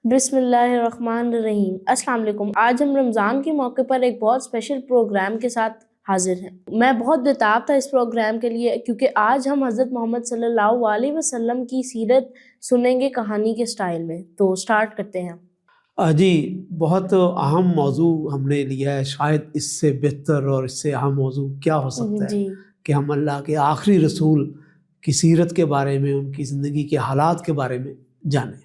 بسم اللہ الرحمن الرحیم۔ السلام علیکم۔ آج ہم رمضان کے موقع پر ایک بہت اسپیشل پروگرام کے ساتھ حاضر ہیں۔ میں بہت بےتاب تھا اس پروگرام کے لیے کیونکہ آج ہم حضرت محمد صلی اللہ علیہ وسلم کی سیرت سنیں گے کہانی کے سٹائل میں۔ تو سٹارٹ کرتے ہیں۔ جی، بہت اہم موضوع ہم نے لیا ہے۔ شاید اس سے بہتر اور اس سے اہم موضوع کیا ہو سکتا ہے جی کہ ہم اللہ کے آخری رسول کی سیرت کے بارے میں، ان کی زندگی کے حالات کے بارے میں جانیں۔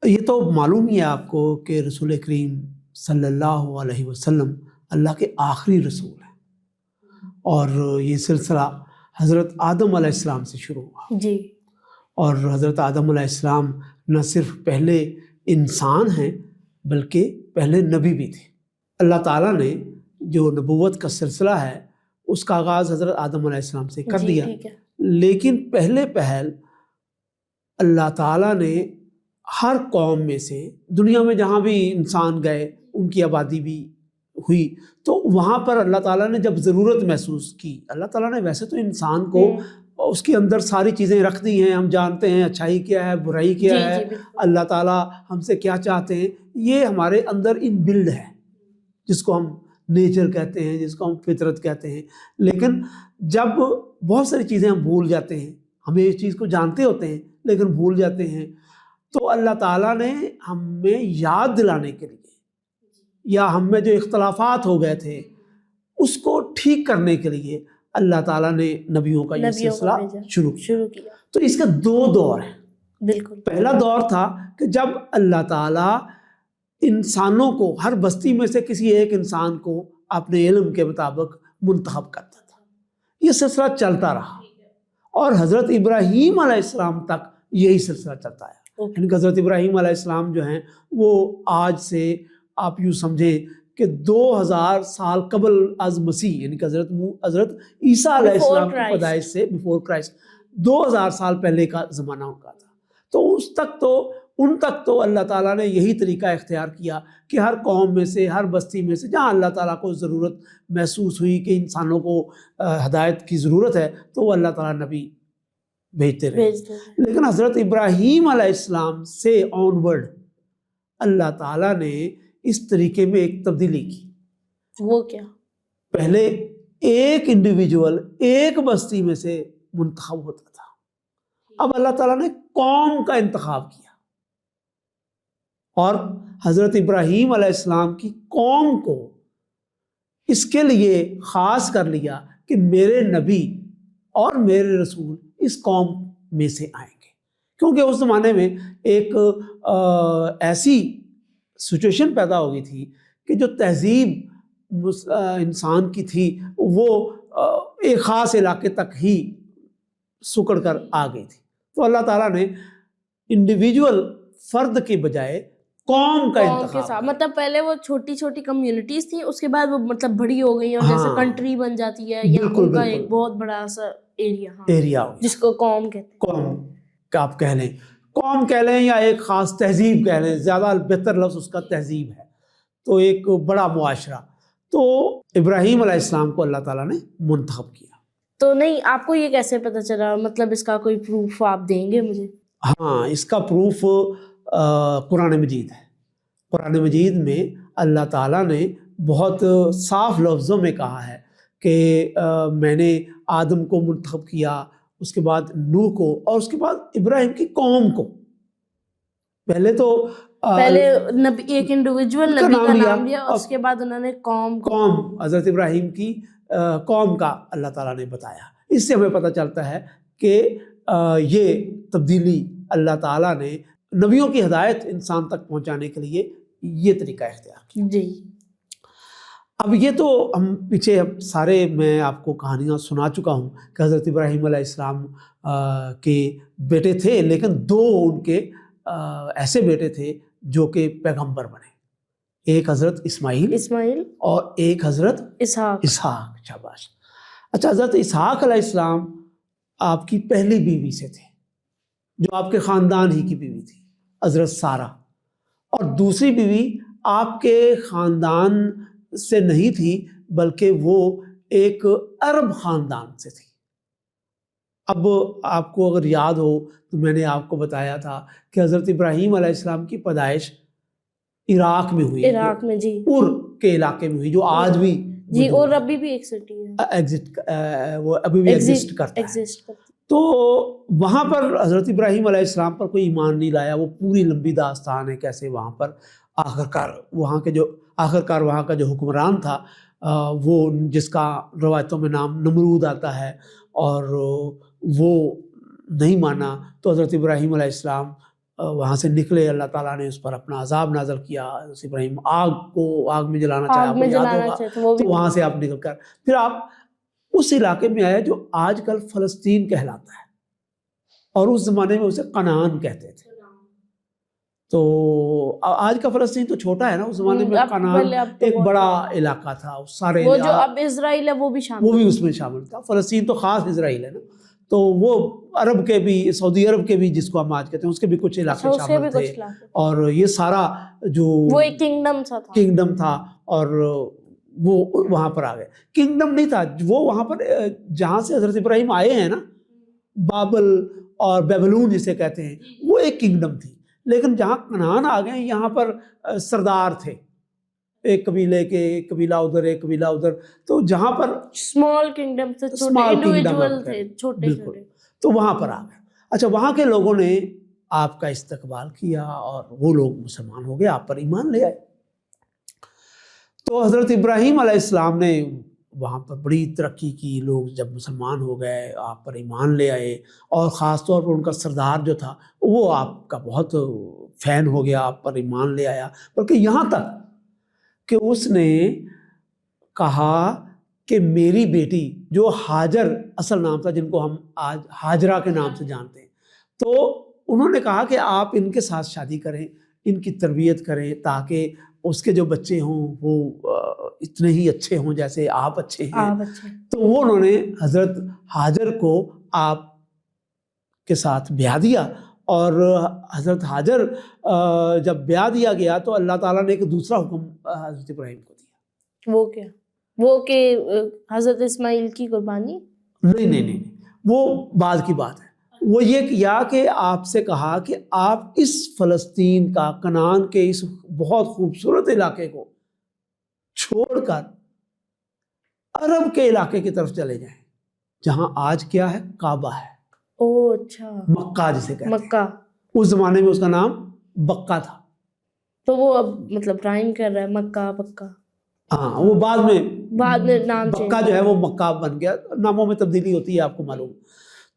یہ تو معلوم ہی ہے آپ کو کہ رسول کریم صلی اللہ علیہ وسلم اللہ کے آخری رسول ہیں، اور یہ سلسلہ حضرت آدم علیہ السلام سے شروع ہوا۔ جی اور حضرت آدم علیہ السلام نہ صرف پہلے انسان ہیں بلکہ پہلے نبی بھی تھے۔ اللہ تعالیٰ نے جو نبوت کا سلسلہ ہے اس کا آغاز حضرت آدم علیہ السلام سے کر دیا، ٹھیک ہے۔ لیکن پہلے پہل اللہ تعالیٰ نے ہر قوم میں سے، دنیا میں جہاں بھی انسان گئے ان کی آبادی بھی ہوئی، تو وہاں پر اللہ تعالیٰ نے جب ضرورت محسوس کی، اللہ تعالیٰ نے ویسے تو انسان کو اس کے اندر ساری چیزیں رکھ دی ہیں، ہم جانتے ہیں اچھائی کیا ہے، برائی کیا ہے، اللہ تعالیٰ ہم سے کیا چاہتے ہیں، یہ ہمارے اندر ان بلڈ ہے، جس کو ہم نیچر کہتے ہیں، جس کو ہم فطرت کہتے ہیں۔ لیکن جب بہت ساری چیزیں ہم بھول جاتے ہیں، ہمیں اس چیز کو جانتے ہوتے ہیں لیکن بھول جاتے ہیں، تو اللہ تعالیٰ نے ہمیں یاد دلانے کے لیے، یا ہم میں جو اختلافات ہو گئے تھے اس کو ٹھیک کرنے کے لیے اللہ تعالیٰ نے نبیوں کا یہ سلسلہ شروع کیا۔ تو اس کا دو دور ہیں۔ بالکل۔ پہلا دور تھا کہ جب اللہ تعالیٰ انسانوں کو، ہر بستی میں سے کسی ایک انسان کو اپنے علم کے مطابق منتخب کرتا تھا۔ یہ سلسلہ چلتا رہا اور حضرت ابراہیم علیہ السلام تک یہی سلسلہ چلتا ہے۔ یعنی کہ حضرت ابراہیم علیہ السلام جو ہیں وہ آج سے آپ یوں سمجھیں کہ 2000 سال قبل از مسیح، یعنی کہ حضرت عیسیٰ علیہ السلام کی پیدائش سے بیفور کرائسٹ 2000 سال پہلے کا زمانہ ان کا تھا۔ تو ان تک تو اللہ تعالیٰ نے یہی طریقہ اختیار کیا کہ ہر قوم میں سے، ہر بستی میں سے جہاں اللہ تعالیٰ کو ضرورت محسوس ہوئی کہ انسانوں کو ہدایت کی ضرورت ہے تو وہ اللہ تعالیٰ نبی بھیجتے رہے۔ لیکن حضرت ابراہیم علیہ السلام سے آن ورڈ اللہ تعالیٰ نے اس طریقے میں ایک تبدیلی کی۔ وہ کیا؟ پہلے ایک انڈیویجول ایک بستی میں سے منتخب ہوتا تھا، اب اللہ تعالیٰ نے قوم کا انتخاب کیا، اور حضرت ابراہیم علیہ السلام کی قوم کو اس کے لیے خاص کر لیا کہ میرے نبی اور میرے رسول اس قوم میں سے آئیں گے، کیونکہ اس زمانے میں ایک ایسی سچویشن پیدا ہو گئی تھی کہ جو تہذیب انسان کی تھی وہ ایک خاص علاقے تک ہی سکڑ کر آ گئی تھی۔ تو اللہ تعالیٰ نے انڈیویجول فرد کے بجائے قوم کا انتخاب، مطلب پہلے وہ چھوٹی چھوٹی کمیونٹیز تھیں، اس کے بعد وہ مطلب بڑی ہو گئی، اور جیسے کنٹری بن جاتی ہے یا ان کا ایک بہت بڑا سا ایریا جس کو قوم کہتے ہیں۔ قوم کا آپ کہہ لیں، قوم کہہ لیں یا ایک خاص تہذیب کہہ لیں، زیادہ بہتر لفظ اس کا تہذیب ہے، تو ایک بڑا معاشرہ۔ تو ابراہیم علیہ السلام کو اللہ تعالیٰ نے منتخب کیا۔ تو نہیں، آپ کو یہ کیسے پتہ چلا؟ مطلب اس کا کوئی پروف آپ دیں گے مجھے؟ ہاں، اس کا پروف قرآن مجید ہے۔ قرآن مجید میں اللہ تعالیٰ نے بہت صاف لفظوں میں کہا ہے کہ میں نے آدم کو منتخب کیا، اس کے بعد نوح کو، اور اس کے بعد ابراہیم کی قوم کو۔ پہلے نبی، ایک انڈیویجول نبی کا نام لیا، اس کے بعد انہوں نے قوم حضرت ابراہیم کی قوم کا اللہ تعالیٰ نے بتایا۔ اس سے ہمیں پتہ چلتا ہے کہ یہ تبدیلی اللہ تعالیٰ نے نبیوں کی ہدایت انسان تک پہنچانے کے لیے یہ طریقہ اختیار کیا۔ جی، اب یہ تو ہم پیچھے سارے میں آپ کو کہانیاں سنا چکا ہوں کہ حضرت ابراہیم علیہ السلام کے بیٹے تھے، لیکن دو ان کے ایسے بیٹے تھے جو کہ پیغمبر بنے، ایک حضرت اسماعیل اور ایک حضرت اسحاق۔ شاباش۔ اچھا، حضرت اسحاق علیہ السلام آپ کی پہلی بیوی سے تھے، جو آپ کے خاندان ہی کی بیوی تھی، حضرت سارہ، اور دوسری بیوی آپ کے خاندان سے نہیں تھی بلکہ وہ ایک عرب خاندان سے تھی۔ اب آپ کو اگر یاد ہو تو میں نے آپ کو بتایا تھا کہ حضرت ابراہیم علیہ السلام کی پیدائش عراق میں ہوئی، عراق میں، جی ار کے علاقے میں ہوئی، جو آج بھی جی، اور ابھی بھی ایک سٹی ہے، وہ ابھی بھی ایگزسٹ کرتا ہے۔ ایگزسٹ کرتا ہے۔ تو وہاں پر حضرت ابراہیم علیہ السلام پر کوئی ایمان نہیں لایا، وہ پوری لمبی داستان ہے کیسے وہاں پر آخرکار وہاں کا جو حکمران تھا وہ جس کا روایتوں میں نام نمرود آتا ہے، اور وہ نہیں مانا تو حضرت ابراہیم علیہ السلام وہاں سے نکلے، اللہ تعالیٰ نے اس پر اپنا عذاب نازل کیا، حضرت ابراہیم آگ میں جلانا چاہا، آپ کو یاد ہوگا، تو وہاں سے آپ نکل کر پھر آپ اس علاقے میں آئے جو آج کل فلسطین کہلاتا ہے، اور اس زمانے میں اسے کنعان کہتے تھے۔ تو آج کا فلسطین تو چھوٹا ہے نا، اس زمانے میں کنعان ایک بڑا علاقہ تھا، سارے وہ جو اب اسرائیل ہے وہ بھی اس میں شامل تھا۔ فلسطین تو خاص اسرائیل ہے نا، تو وہ عرب کے بھی، سعودی عرب کے بھی جس کو ہم آج کہتے ہیں، اس کے بھی کچھ علاقے شامل تھے، اور یہ سارا جو وہ ایک کنگڈم تھا، اور وہ وہاں پر آ گئے۔ کنگڈم نہیں تھا وہ، وہاں پر جہاں سے حضرت ابراہیم آئے ہیں نا، بابل اور بیبلون جسے کہتے ہیں، وہ ایک کنگڈم تھی، لیکن جہاں کنعان آ گئے یہاں پر سردار تھے، ایک قبیلے کے، ایک قبیلہ ادھر ایک قبیلہ ادھر، تو جہاں پر اسمال کنگڈم تھے، چھوٹے انڈیویجول تھے، چھوٹے چھوٹے، تو وہاں پر آ گئے۔ اچھا، وہاں کے لوگوں نے آپ کا استقبال کیا اور وہ لوگ مسلمان ہو گئے، آپ پر ایمان لے آئے۔ تو حضرت ابراہیم علیہ السلام نے وہاں پر بڑی ترقی کی، لوگ جب مسلمان ہو گئے آپ پر ایمان لے آئے، اور خاص طور پر ان کا سردار جو تھا وہ آپ کا بہت فین ہو گیا، آپ پر ایمان لے آیا، بلکہ یہاں تک کہ اس نے کہا کہ میری بیٹی جو حاجر اصل نام تھا، جن کو ہم آج ہاجرہ کے نام سے جانتے ہیں، تو انہوں نے کہا کہ آپ ان کے ساتھ شادی کریں، ان کی تربیت کریں، تاکہ اس کے جو بچے ہوں وہ اتنے ہی اچھے ہوں جیسے آپ اچھے ہیں۔ تو وہ انہوں نے حضرت حاجر کو آپ کے ساتھ بیاہ دیا، اور حضرت حاجر جب بیاہ دیا گیا تو اللہ تعالیٰ نے ایک دوسرا حکم حضرت ابراہیم کو دیا۔ وہ کیا؟ وہ کہ حضرت اسماعیل کی قربانی؟ نہیں، وہ بعد کی بات ہے۔ وہ یہ کیا کہ آپ سے کہا کہ آپ اس فلسطین کا، کنعان کے اس بہت خوبصورت علاقے کو چھوڑ کر عرب کے علاقے کی طرف چلے جائیں، جہاں آج کیا ہے؟ کعبہ ہے۔ اوہ اچھا، مکہ جسے کہتے ہیں، مکہ۔ اس زمانے میں اس کا نام بکہ تھا۔ تو وہ اب مطلب رائم کر رہا ہے، مکہ بکہ۔ ہاں، وہ بعد میں نام بکہ جو ہے وہ مکہ بن گیا، ناموں میں تبدیلی ہوتی ہے، آپ کو معلوم۔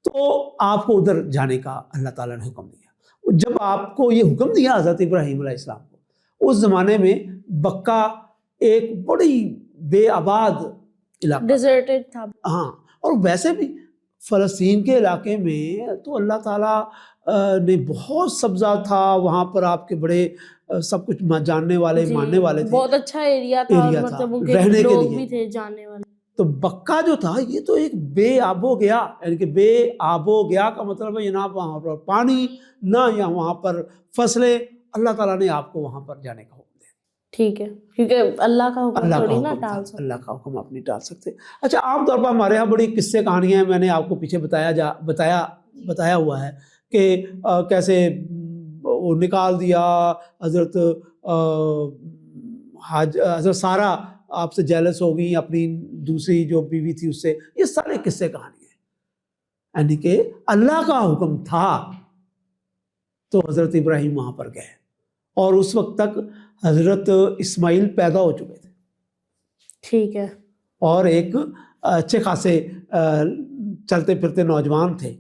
تو آپ کو ادھر جانے کا اللہ تعالیٰ نے حکم دیا۔ جب آپ کو یہ حکم دیا حضرت ابراہیم علیہ السلام کو، اس زمانے میں بکہ ایک بڑی بے آباد علاقہ، ڈیزرٹڈ تھا۔ ہاں، اور ویسے بھی فلسطین کے علاقے میں تو اللہ تعالیٰ نے بہت سبزہ تھا، وہاں پر آپ کے بڑے سب کچھ جاننے والے، ماننے والے تھے، بہت اچھا ایریا تھا، اور مطلب ان کے لوگ بھی تھے جاننے والے۔ تو بکہ جو تھا یہ تو ایک بے آب و گیا، یعنی کہ بے آب و گیا کا مطلب ہے نہ وہاں پر پانی، نہ یا وہاں پر فصلیں۔ اللہ تعالیٰ نے آپ کو وہاں پر جانے کا حکم دیا۔ ٹھیک ہے، کیونکہ اللہ کا حکم تھوڑی نہ ٹال سکتے، اللہ کا حکم آپ نہیں ٹال سکتے۔ اچھا، عام طور پر ہمارے یہاں بڑی قصے کہانیاں ہیں، میں نے آپ کو پیچھے بتایا ہوا ہے کہ کیسے وہ نکال دیا حضرت سارہ آپ سے جیلس ہو گئی، اپنی دوسری جو بیوی تھی اس سے، یہ سارے قصے کہانی ہیں، یعنی کہ اللہ کا حکم تھا تو حضرت ابراہیم وہاں پر گئے، اور اس وقت تک حضرت اسماعیل پیدا ہو چکے تھے، ٹھیک ہے، اور ایک اچھے خاصے چلتے پھرتے نوجوان تھے۔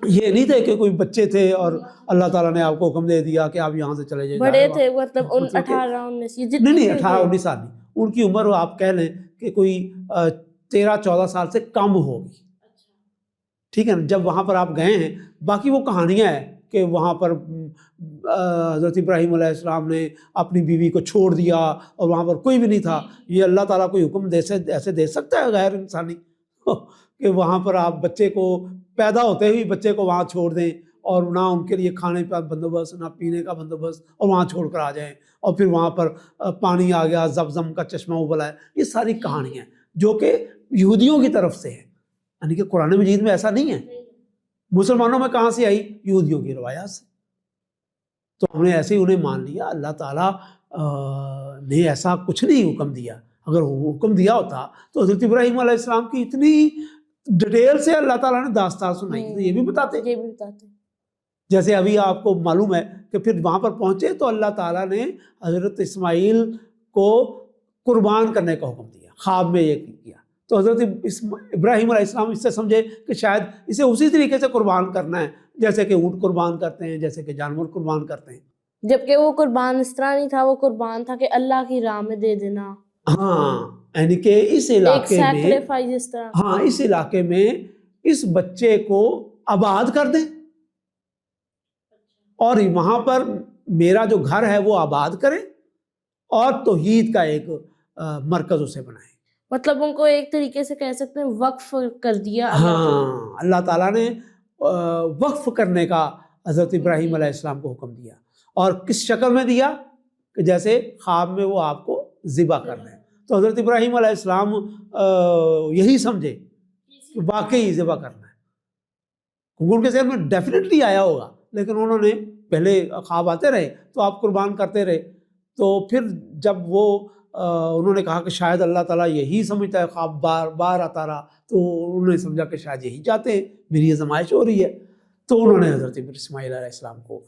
یہ نہیں تھے کہ کوئی بچے تھے اور اللہ تعالیٰ نے آپ کو حکم دے دیا کہ آپ یہاں سے چلے جائیں، بڑے تھے، مطلب 18-19، نہیں 18-19 سال نہیں، ان کی عمر آپ کہہ لیں کہ کوئی 13-14 سال سے کم ہوگی، ٹھیک ہے نا، جب وہاں پر آپ گئے ہیں۔ باقی وہ کہانیاں ہیں کہ وہاں پر حضرت ابراہیم علیہ السلام نے اپنی بیوی کو چھوڑ دیا اور وہاں پر کوئی بھی نہیں تھا۔ یہ اللہ تعالیٰ کوئی حکم ایسے دے سکتا ہے غیر انسانی کہ وہاں پر آپ بچے کو پیدا ہوتے ہوئی بچے کو وہاں چھوڑ دیں، اور نہ ان کے لیے کھانے کا بندوبست، نہ پینے کا بندوبست، اور وہاں چھوڑ کر آ جائیں، اور پھر وہاں پر پانی آ گیا، زمزم کا چشمہ ابلا ہے۔ یہ ساری کہانیاں جو کہ یہودیوں کی طرف سے ہیں، یعنی کہ قرآن مجید میں ایسا نہیں ہے مسلمانوں میں کہاں سے آئی؟ یہودیوں کی روایات سے. تو ہم نے ایسے ہی انہیں مان لیا. اللہ تعالیٰ نے ایسا کچھ نہیں حکم دیا. اگر وہ حکم دیا ہوتا تو حضرت ابراہیم علیہ السلام کی اتنی ڈیٹیل سے اللہ تعالیٰ نے داستان سنائی تو یہ بھی بتاتے. جیسے ابھی آپ کو معلوم ہے کہ پھر وہاں پر پہنچے تو اللہ تعالیٰ نے حضرت اسماعیل کو قربان کرنے کا حکم دیا. خواب میں یہ کیا تو حضرت ابراہیم علیہ السلام اس سے سمجھے کہ شاید اسے اسی طریقے سے قربان کرنا ہے جیسے کہ اونٹ قربان کرتے ہیں, جیسے کہ جانور قربان کرتے ہیں. جبکہ وہ قربان اس طرح نہیں تھا, وہ قربان تھا کہ اللہ کی راہ میں دے دینا. ہاں, یعنی کہ اس علاقے میں, اس طرح, ہاں اس علاقے میں اس بچے کو آباد کر دیں اور وہاں پر میرا جو گھر ہے وہ آباد کریں اور توحید کا ایک مرکز اسے بنائیں. مطلب ان کو ایک طریقے سے کہہ سکتے ہیں وقف کر دیا. ہاں, اللہ تعالیٰ نے وقف کرنے کا حضرت ابراہیم علیہ السلام کو حکم دیا. اور کس شکل میں دیا؟ کہ جیسے خواب میں وہ آپ کو ذبح کر رہے ہیں. تو حضرت ابراہیم علیہ السلام یہی سمجھے کہ واقعی ذبح کرنا ہے. ان کے ذہن میں ڈیفینیٹلی آیا ہوگا, لیکن انہوں نے پہلے خواب آتے رہے تو آپ قربان کرتے رہے. تو پھر جب وہ انہوں نے کہا کہ شاید اللہ تعالیٰ یہی سمجھتا ہے, خواب بار بار آتا رہا, تو انہوں نے سمجھا کہ شاید یہی چاہتے ہیں, میری آزمائش ہو رہی ہے. تو انہوں نے حضرت اسماعیل علیہ السلام کو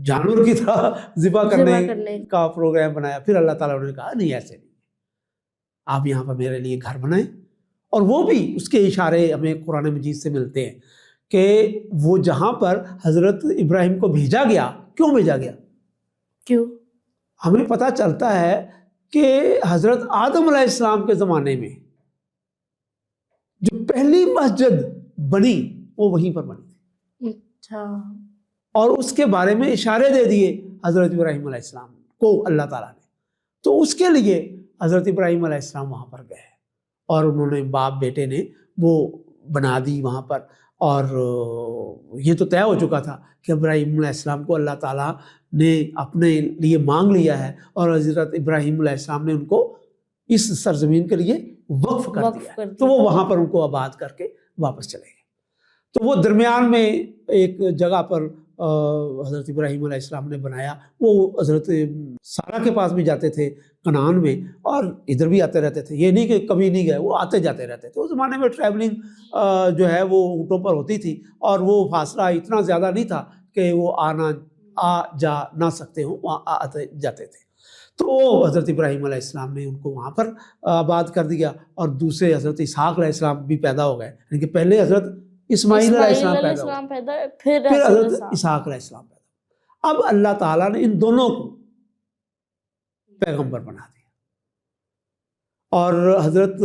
جانور کی طرح ذبح کرنے کا پروگرام بنایا. پھر اللہ تعالیٰ نے کہا نہیں ایسے نہیں, آپ یہاں پر میرے لیے گھر بنائیں. اور وہ بھی اس کے اشارے ہمیں قرآن مجید سے ملتے ہیں کہ وہ جہاں پر حضرت ابراہیم کو بھیجا گیا, کیوں بھیجا گیا؟ کیوں؟ ہمیں پتہ چلتا ہے کہ حضرت آدم علیہ السلام کے زمانے میں جو پہلی مسجد بنی وہ وہیں پر بنی تھی. اچھا. اور اس کے بارے میں اشارے دے دیے حضرت ابراہیم علیہ السلام کو اللہ تعالیٰ نے. تو اس کے لیے حضرت ابراہیم علیہ السلام وہاں پر گئے اور انہوں نے باپ بیٹے نے وہ بنا دی وہاں پر. اور یہ تو طے ہو چکا تھا کہ ابراہیم علیہ السلام کو اللہ تعالیٰ نے اپنے لیے مانگ لیا ہے اور حضرت ابراہیم علیہ السلام نے ان کو اس سرزمین کے لیے وقف کر دیا. تو وہ وہاں پر ان کو آباد کر کے واپس چلے گئے. تو وہ درمیان میں ایک جگہ پر حضرت ابراہیم علیہ السلام نے بنایا. وہ حضرت سارہ کے پاس بھی جاتے تھے کنعان میں, اور ادھر بھی آتے رہتے تھے. یہ نہیں کہ کبھی نہیں گئے, وہ آتے جاتے رہتے تھے. اس زمانے میں ٹریولنگ جو ہے وہ اونٹوں پر ہوتی تھی اور وہ فاصلہ اتنا زیادہ نہیں تھا کہ وہ آ جا نہ سکتے ہوں, وہاں آتے جاتے تھے. تو حضرت ابراہیم علیہ السلام نے ان کو وہاں پر آباد کر دیا. اور دوسرے حضرت اسحاق علیہ السلام بھی پیدا ہو گئے, یعنی کہ پہلے حضرت اسماعیل علیہ السلام پیدا ہوئے, پھر حضرت اسحاق علیہ السلام پیدا. اب اللہ تعالیٰ نے ان دونوں کو پیغمبر بنا دیا اور حضرت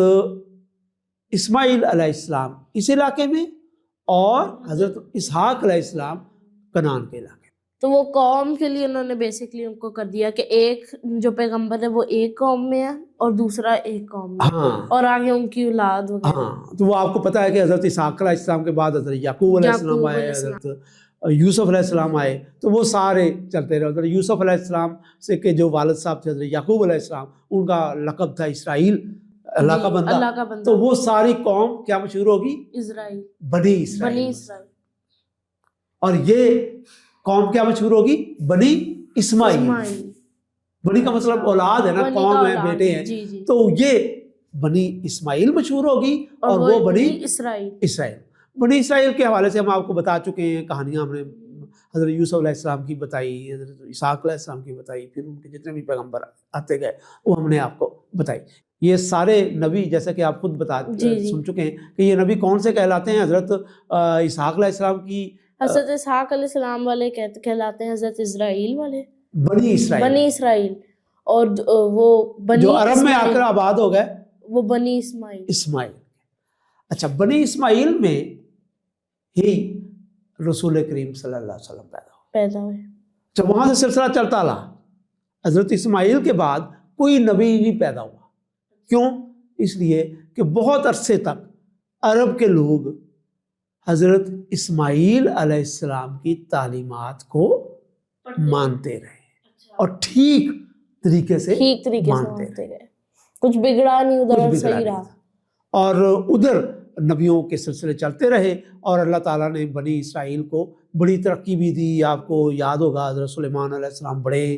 اسماعیل علیہ السلام اس علاقے میں اور حضرت اسحاق علیہ السلام کنعان کے علاقے میں. تو وہ قوم کے لیے انہوں نے بیسیکلی ان کو کر دیا کہ ایک جو پیغمبر ہے وہ ایک قوم میں ہے اور دوسرا ایک قوم میں, اور آگے ان کی اولاد وغیرہ. ہاں, تو وہ آپ کو پتہ ہے کہ حضرت اسحاق علیہ السلام کے بعد حضرت یعقوب علیہ السلام آئے, حضرت یوسف علیہ السلام آئے. تو وہ سارے چلتے رہے. حضرت یوسف علیہ السلام سے کے جو والد صاحب تھے حضرت یعقوب علیہ السلام, ان کا لقب تھا اسرائیل, اللہ کا بندہ. تو وہ ساری قوم کیا مشہور ہوگی؟ اسرائیل, بنی اسرائیل. اور یہ قوم کیا مشہور ہوگی؟ بنی اسماعیل. بنی کا مطلب اولاد ہے نا, قوم ہے, بیٹے ہیں. تو یہ بنی اسماعیل مشہور ہوگی اور وہ بنی اسرائیل. بنی اسرائیل کے حوالے سے ہم آپ کو بتا چکے ہیں کہانیاں. ہم نے حضرت یوسف علیہ السلام کی بتائی, حضرت اسحاق علیہ السلام کی بتائی, پھر ان کے جتنے بھی پیغمبر آتے گئے وہ ہم نے آپ کو بتائی. یہ سارے نبی جیسا کہ آپ خود سن چکے ہیں کہ یہ نبی کون سے کہلاتے ہیں. حضرت اسحاق علیہ السلام کی, حضرت اسحاق علیہ السلام والے کہلاتے ہیں حضرت اسرائیل والے, بنی اسرائیل. اور وہ جو عرب میں آ کر آباد ہو گئے وہ بنی اسماعیل. اچھا, بنی اسماعیل میں ہی رسول کریم صلی اللہ علیہ وسلم پیدا ہوئے. جب وہاں سے سلسلہ چلتا رہا, حضرت اسماعیل کے بعد کوئی نبی نہیں پیدا ہوا. کیوں؟ اس لیے کہ بہت عرصے تک عرب کے لوگ حضرت اسماعیل علیہ السلام کی تعلیمات کو مانتے رہے اور ٹھیک طریقے سے مانتے رہے. کچھ بگڑا نہیں, ادھر صحیح رہا. اور ادھر نبیوں کے سلسلے چلتے رہے اور اللہ تعالیٰ نے بنی اسرائیل کو بڑی ترقی بھی دی. آپ کو یاد ہوگا حضرت سلیمان علیہ السلام بڑے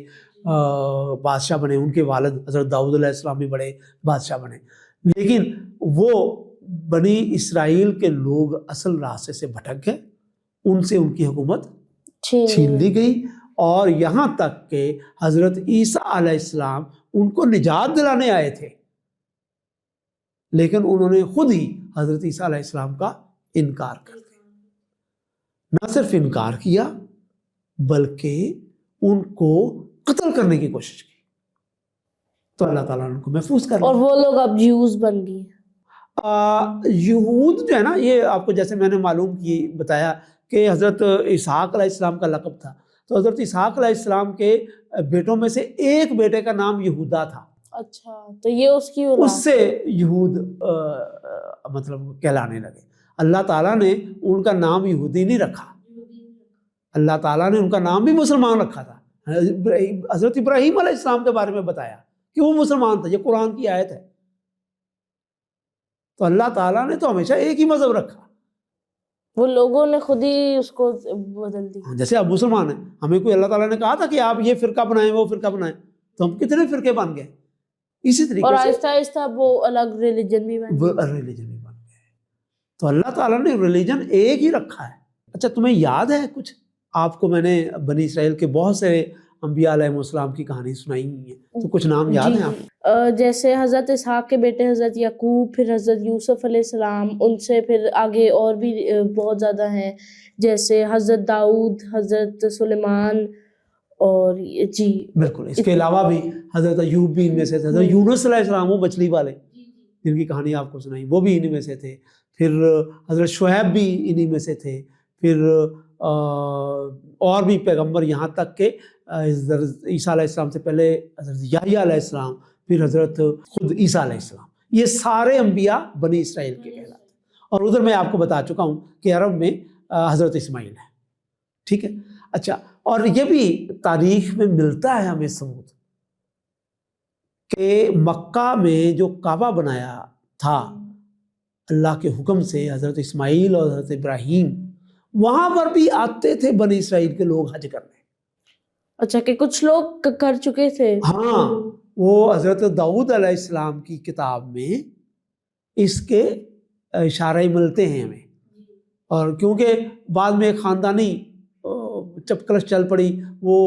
بادشاہ بنے, ان کے والد حضرت داؤد علیہ السلام بھی بڑے بادشاہ بنے, لیکن وہ بنی اسرائیل کے لوگ اصل راستے سے بھٹک گئے, ان سے ان کی حکومت چھین لی گئی, اور یہاں تک کہ حضرت عیسیٰ علیہ السلام ان کو نجات دلانے آئے تھے, لیکن انہوں نے خود ہی حضرت عیسیٰ علیہ السلام کا انکار کر دیا. نہ صرف انکار کیا بلکہ ان کو قتل کرنے کی کوشش کی, تو اللہ تعالیٰ نے ان کو محفوظ کر لیا. اور وہ لوگ اب جیوز بن گئے. یہود جو ہے نا, یہ آپ کو جیسے میں نے معلوم کی بتایا کہ حضرت اسحاق علیہ السلام کا لقب تھا, تو حضرت اسحاق علیہ السلام کے بیٹوں میں سے ایک بیٹے کا نام یہودا تھا. اچھا, تو یہ اس کی اولاد, اس سے یہود مطلب کہلانے لگے. اللہ تعالیٰ نے ان کا نام یہودی نہیں رکھا, اللہ تعالیٰ نے ان کا نام بھی مسلمان رکھا تھا. حضرت ابراہیم علیہ السلام کے بارے میں بتایا کہ وہ مسلمان تھا, یہ قرآن کی آیت ہے. تو اللہ تعالیٰ نے تو ہمیشہ ایک ہی مذہب رکھا, وہ لوگوں نے خود ہی اس کو بدل دی. جیسے آپ مسلمان ہیں, ہمیں کوئی اللہ تعالیٰ نے کہا تھا کہ آپ یہ فرقہ بنائیں وہ فرقہ بنائیں, تو ہم کتنے فرقے بن گئے. اسی طریقے اور سے آہستہ آہستہ وہ الگ ریلیجن بھی بن گئے. تو اللہ تعالیٰ نے ریلیجن ایک ہی رکھا ہے. اچھا, تمہیں یاد ہے کچھ, آپ کو میں نے بنی اسرائیل کے بہت سے انبیاء علیہ السلام کی کہانی سنائی ہوئی ہے, تو کچھ نام یاد ہیں آپ؟ جیسے حضرت اسحاق کے بیٹے حضرت یعقوب, پھر حضرت یوسف علیہ السلام, ان سے پھر آگے اور بھی بہت زیادہ ہیں, جیسے حضرت داؤد, حضرت سلیمان, اور جی بالکل اس کے علاوہ بھی حضرت ایوب بھی ان میں سے تھے, حضرت یونس علیہ السلام وہ مچھلی والے جن کی کہانی آپ کو سنائی وہ بھی انہی میں سے تھے, پھر حضرت شعیب بھی انہی میں سے تھے, پھر اور بھی پیغمبر, یہاں تک کہ عیسیٰ علیہ السلام سے پہلے حضرت یحییٰ علیہ السلام, پھر حضرت خود عیسیٰ علیہ السلام, یہ سارے انبیاء بنی اسرائیل کے کہلاتے ہیں. اور ادھر میں آپ کو بتا چکا ہوں کہ عرب میں حضرت اسماعیل ہے, ٹھیک ہے. اچھا, اور یہ بھی تاریخ میں ملتا ہے ہمیں ثبوت کہ مکہ میں جو کعبہ بنایا تھا اللہ کے حکم سے حضرت اسماعیل اور حضرت ابراہیم, وہاں پر بھی آتے تھے بنی اسرائیل کے لوگ حج کرنے. اچھا, کہ کچھ لوگ کر چکے تھے. ہاں, وہ حضرت داؤد علیہ السلام کی کتاب میں اس کے اشارے ملتے ہیں ہمیں, اور کیونکہ بعد میں ایک خاندانی چپکلش چل پڑی, وہ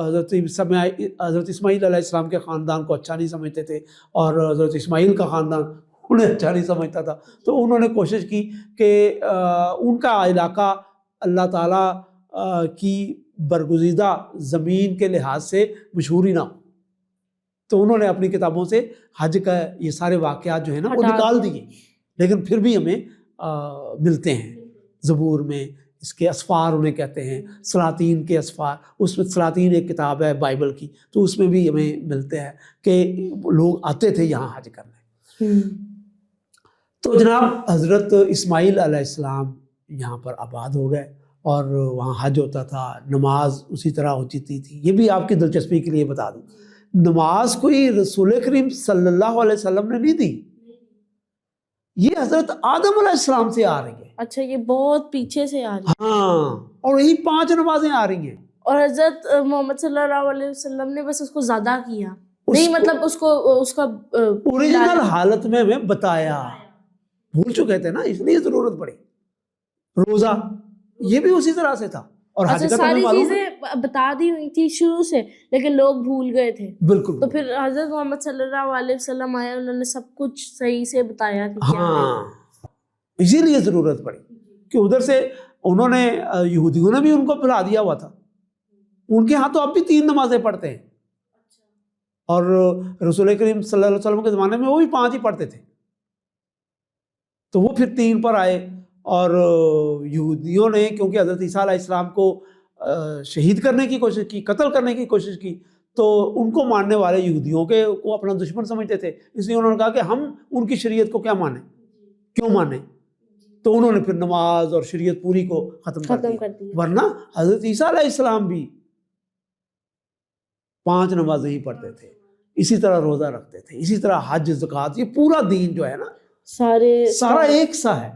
حضرت اسماعیل علیہ السلام کے خاندان کو اچھا نہیں سمجھتے تھے, اور حضرت اسماعیل کا خاندان انہیں اچھا نہیں سمجھتا تھا, تو انہوں نے کوشش کی کہ ان کا علاقہ اللہ تعالیٰ کی برگزیدہ زمین کے لحاظ سے مشہوری نہ ہو, تو انہوں نے اپنی کتابوں سے حج کا یہ سارے واقعات جو ہیں نا وہ نکال دیے, لیکن پھر بھی ہمیں ملتے ہیں زبور میں. اس کے اسفار انہیں کہتے ہیں, سلاطین کے اسفار, اس میں سلاطین ایک کتاب ہے بائبل کی, تو اس میں بھی ہمیں ملتے ہیں کہ لوگ آتے تھے یہاں حج کرنے. تو جناب حضرت اسماعیل علیہ السلام یہاں پر آباد ہو گئے, اور وہاں حج ہوتا تھا, نماز اسی طرح ہوتی تھی. یہ بھی آپ کی دلچسپی کے لیے بتا دوں, نماز کوئی رسول کریم صلی اللہ علیہ وسلم نے نہیں دی, یہ حضرت آدم علیہ السلام سے آ رہی ہے. اچھا, یہ بہت پیچھے سے آ رہی ہے. ہاں, اور یہی 5 نمازیں آ رہی ہیں, اور حضرت محمد صلی اللہ علیہ وسلم نے بس اس کو زیادہ کیا, نہیں مطلب اس کا اوریجنل حالت میں ہمیں بتایا, بھول چکے تھے نا, اس لیے ضرورت پڑی. روزہ یہ بھی اسی طرح سے تھا, اور حج کا ساری چیزیں بتا دی ہوئی تھی شروع سے, لیکن لوگ بھول گئے تھے. بالکل. تو پھر حضرت محمد صلی اللہ علیہ وسلم آئے, انہوں نے سب کچھ صحیح سے بتایا. ہاں, اسی لیے ضرورت پڑی کہ ادھر سے انہوں نے, یہودیوں نے بھی ان کو پھلا دیا ہوا تھا, ان کے ہاں تو اب بھی 3 نمازیں پڑھتے ہیں, اور رسول کریم صلی اللہ علیہ وسلم کے زمانے میں وہ بھی 5 ہی پڑھتے تھے, تو وہ پھر 3 پر آئے. اور یہودیوں نے کیونکہ حضرت عیسیٰ علیہ السلام کو شہید کرنے کی کوشش کی, قتل کرنے کی کوشش کی, تو ان کو ماننے والے یہودیوں کو اپنا دشمن سمجھتے تھے, اس لیے انہوں نے کہا کہ ہم ان کی شریعت کو کیا مانیں, کیوں مانیں. تو انہوں نے پھر نماز اور شریعت پوری کو ختم کر دیا. ورنہ حضرت عیسیٰ علیہ السلام بھی 5 نمازیں ہی پڑھتے تھے, اسی طرح روزہ رکھتے تھے, اسی طرح حج, زکوٰۃ, یہ پورا دین جو ہے نا سارا ایک سا ہے.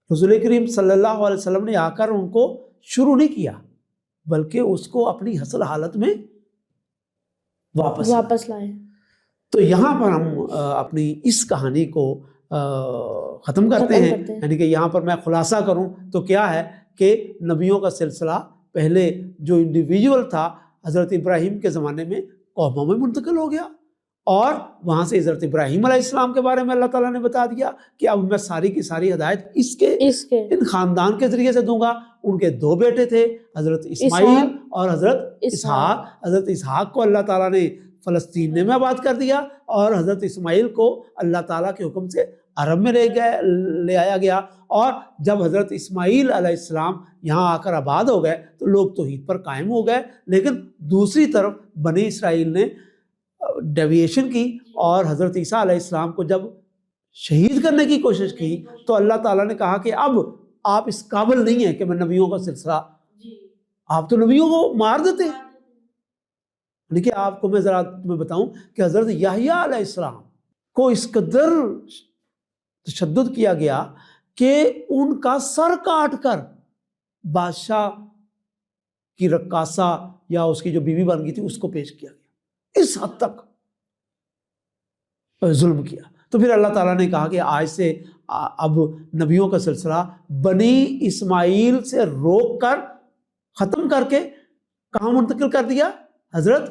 رسول کریم صلی اللہ علیہ وسلم نے آ کر ان کو شروع نہیں کیا بلکہ اس کو اپنی اصل حالت میں واپس لائے. تو یہاں پر ہم اپنی اس کہانی کو ختم کرتے ہیں. یعنی کہ یہاں پر میں خلاصہ کروں تو کیا ہے کہ نبیوں کا سلسلہ پہلے جو انڈیویجول تھا حضرت ابراہیم کے زمانے میں قوموں میں منتقل ہو گیا اور وہاں سے حضرت ابراہیم علیہ السلام کے بارے میں اللہ تعالیٰ نے بتا دیا کہ اب میں ساری کی ساری ہدایت اس کے ان خاندان کے ذریعے سے دوں گا. ان کے 2 بیٹے تھے حضرت اسماعیل اور حضرت اسحاق. حضرت اسحاق کو اللہ تعالیٰ نے فلسطین میں آباد کر دیا اور حضرت اسماعیل کو اللہ تعالیٰ کے حکم سے عرب میں لے آیا گیا. اور جب حضرت اسماعیل علیہ السلام یہاں آ کر آباد ہو گئے تو لوگ توحید پر قائم ہو گئے. لیکن دوسری طرف بنی اسرائیل نے ڈیویشن کی اور حضرت عیسیٰ علیہ السلام کو جب شہید کرنے کی کوشش کی تو اللہ تعالیٰ نے کہا کہ اب آپ اس قابل نہیں ہیں کہ میں نبیوں کا سلسلہ، آپ تو نبیوں کو مار دیتے ہیں. لیکن آپ کو میں ذرا تمہیں بتاؤں کہ حضرت یحییٰ علیہ السلام کو اس قدر تشدد کیا گیا کہ ان کا سر کاٹ کر بادشاہ کی رقاصہ یا اس کی جو بیوی بن گئی تھی اس کو پیش کیا گیا. اس حد تک ظلم کیا. تو پھر اللہ تعالیٰ نے کہا کہ آج سے اب نبیوں کا سلسلہ بنی اسماعیل سے روک کر ختم کر کے کہاں منتقل کر دیا؟ حضرت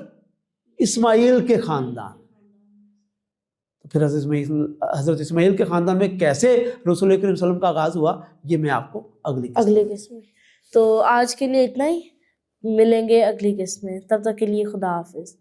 اسماعیل کے خاندان. پھر حضرت اسماعیل کے خاندان میں کیسے رسول کریم صلی اللہ علیہ وسلم کا آغاز ہوا یہ میں آپ کو اگلی قسم میں. تو آج کے لیے اتنا ہی، ملیں گے اگلی قسم میں. تب تک کے لیے خدا حافظ.